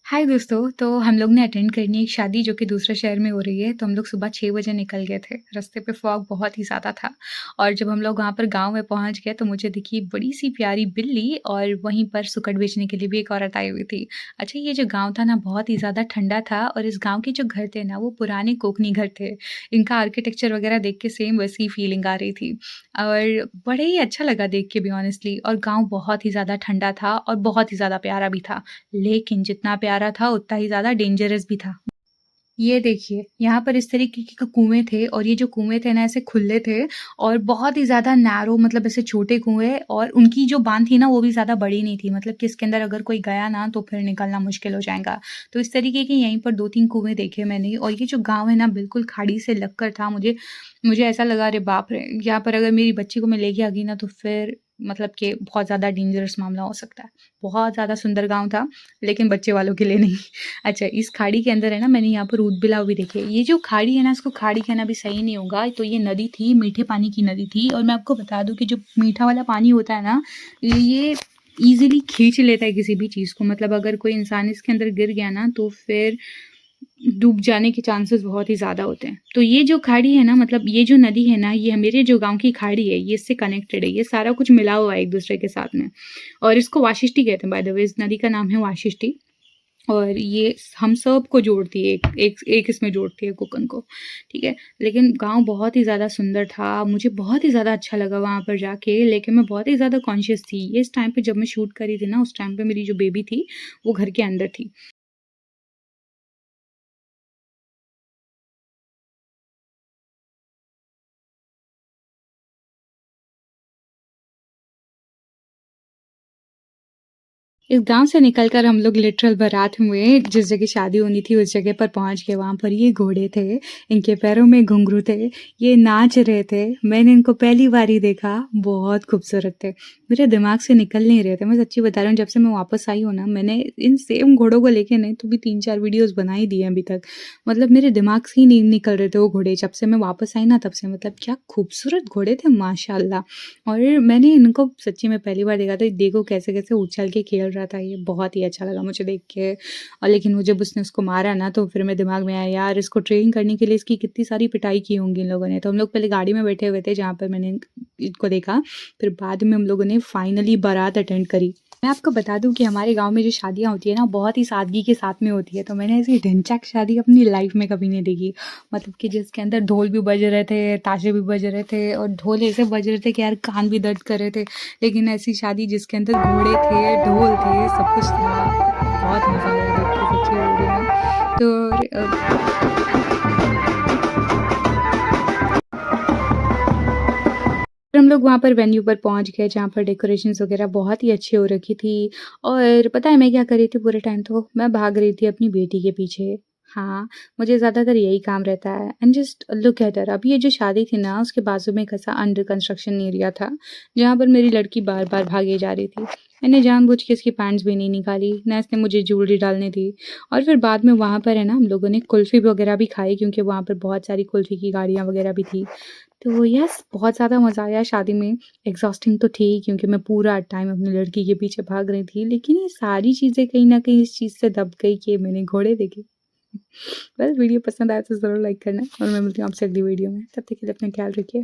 हाय दोस्तों, तो हम लोग ने अटेंड करनी है एक शादी जो कि दूसरे शहर में हो रही है, तो हम लोग सुबह 6 बजे निकल गए थे। रास्ते पे फॉग बहुत ही ज़्यादा था और जब हम लोग वहाँ पर गाँव में पहुँच गए, तो मुझे दिखी बड़ी-सी प्यारी बिल्ली और वहीं पर सुकट बेचने के लिए भी एक औरत आई हुई थी। अच्छा, ये जो गाँव था ना, बहुत ही ज़्यादा ठंडा था और इस गाँव के जो घर थे ना, वो पुराने कोकनी घर थे। इनका आर्किटेक्चर वगैरह देख के सेम वैसी ही फीलिंग आ रही थी और बड़े ही अच्छा लगा देख के बी ऑनेस्टली। और गाँव बहुत ही ज़्यादा ठंडा था और बहुत ही ज़्यादा प्यारा भी था। लेकिन जितना प्यारा था उतना ही ज़्यादा डेंजरस भी था। ये देखिए, यहाँ पर इस तरीके के कुएँ थे और ये जो कुएँ थे ना ऐसे खुले थे और बहुत ही ज़्यादा नैरो, मतलब ऐसे छोटे कुएँ, और उनकी जो बाँध थी ना वो भी ज़्यादा बड़ी नहीं थी, मतलब कि इसके अंदर अगर कोई गया ना तो फिर निकलना मुश्किल हो जाएगा। तो इस तरीके के यहीं पर 2-3 कुएँ देखे मैंने और ये जो गाँव है ना बिल्कुल खाड़ी से लगकर था। मुझे मुझे ऐसा लगा, अरे बाप रे! यहाँ पर अगर मेरी बच्ची को मैं लेके आ गई ना तो फिर मतलब कि बहुत ज़्यादा डेंजरस मामला हो सकता है। बहुत ज़्यादा सुंदर गाँव था, लेकिन बच्चे वालों के लिए नहीं। अच्छा, इस खाड़ी के अंदर है ना, मैंने यहाँ पर ऊदबिलाव भी देखे। ये जो खाड़ी है ना, इसको खाड़ी कहना भी सही नहीं होगा, तो ये नदी थी, मीठे पानी की नदी थी। और मैं आपको बता दूँ कि जो मीठा वाला पानी होता है ना, ये ईज़िली खींच लेता है किसी भी चीज़ को। मतलब अगर कोई इंसान इसके अंदर गिर गया ना तो फिर डूब जाने के चांसेस बहुत ही ज़्यादा होते हैं। तो ये जो खाड़ी है ना, मतलब ये जो नदी है ना, ये मेरे जो गाँव की खाड़ी है, ये इससे कनेक्टेड है। ये सारा कुछ मिला हुआ है एक-दूसरे के साथ में। और इसको वाशिष्ठी कहते हैं, बाय द वे। इस नदी का नाम है वाशिष्ठी। और ये हम सबको जोड़ती है, एक एक एक इसमें जोड़ती है कोकन को, ठीक है? लेकिन गाँव बहुत ही ज़्यादा सुंदर था, मुझे बहुत ही ज़्यादा अच्छा लगा वहाँ पर जाके, लेकिन मैं बहुत ही ज़्यादा कॉन्शियस थी। ये इस टाइम पे जब मैं शूट कर रही थी ना, उस टाइम पे मेरी जो बेबी थी, वो घर के अंदर थी। इस गाँव से निकलकर हम लोग लिटरल बारात में जिस जगह शादी होनी थी उस जगह पर पहुँच गए। वहाँ पर ये घोड़े थे, इनके पैरों में घुंघरू थे, ये नाच रहे थे। मैंने इनको पहली बार ही देखा, बहुत खूबसूरत थे। मेरे दिमाग से निकल नहीं रहे थे, मैं सच्ची बता रही हूँ। जब से मैं वापस आई हूँ ना, मैंने इन सेम घोड़ों को लेके नहीं तो भी 3-4 वीडियोज़ बना ही दिए हैं अभी तक। मतलब मेरे दिमाग से ही नहीं निकल रहे थे वो घोड़े। जब से मैं वापस आई ना तब से, मतलब क्या खूबसूरत घोड़े थे माशाअल्लाह। और मैंने इनको सच्ची में पहली बार देखा था। देखो कैसे-कैसे उछल के खेल रहा था ये, बहुत ही अच्छा लगा मुझे देख के। और लेकिन वो जब उसने उसको मारा ना तो फिर मेरे दिमाग में आया, यार इसको ट्रेन करने के लिए इसकी कितनी सारी पिटाई की होंगी इन लोगों ने। तो हम लोग पहले गाड़ी में बैठे हुए थे जहाँ पर मैंने इनको देखा, फिर बाद में हम लोगों ने फाइनली बारात अटेंड करी। मैं आपको बता दूँ कि हमारे गाँव में जो शादियाँ होती है ना, बहुत ही सादगी के साथ में होती है। तो मैंने ऐसी ढिंचैक शादी अपनी लाइफ़ में कभी नहीं देखी। मतलब कि जिसके अंदर ढोल भी बज रहे थे, ताशे भी बज रहे थे और ढोल ऐसे बज रहे थे कि यार कान भी दर्द कर रहे थे। लेकिन ऐसी शादी जिसके अंदर घोड़े थे, ढोल थे, सब कुछ था, बहुत मज़ा आया देख के सच्ची बोल रही हूँ। तो फिर हम लोग वहाँ पर वेन्यू पर पहुँच गए जहाँ पर डेकोरेशंस वगैरह बहुत ही अच्छी हो रखी थी। और पता है मैं क्या कर रही थी पूरे टाइम? तो मैं भाग रही थी अपनी बेटी के पीछे। हाँ, मुझे ज़्यादातर यही काम रहता है। And just look at her. अभी ये जो शादी थी ना, उसके बाजू में एक ऐसा अंडर कंस्ट्रक्शन एरिया था, जहाँ पर मेरी लड़की बार-बार भागे जा रही थी। मैंने जानबूझ के इसकी पैंट्स भी नहीं निकाली, ना इसने मुझे ज्वेलरी डालने दी। और फिर बाद में वहाँ पर है ना, हम लोगों ने कुल्फ़ी वगैरह भी खाई, क्योंकि वहाँ पर बहुत सारी कुल्फ़ी की गाड़ियाँ वगैरह भी थी। तो यस, बहुत ज़्यादा मज़ा आया शादी में। एग्ज़ॉस्टिंग तो थी, क्योंकि मैं पूरा टाइम अपनी लड़की के पीछे भाग रही थी, लेकिन ये सारी चीज़ें कहीं न कहीं इस चीज़ से दब गई कि मैंने घोड़े देखे। वेल, वीडियो पसंद आया तो ज़रूर लाइक करना और मैं मिलती हूँ आपसे अगली वीडियो में। तब तक के लिए अपना ख़्याल रखिए।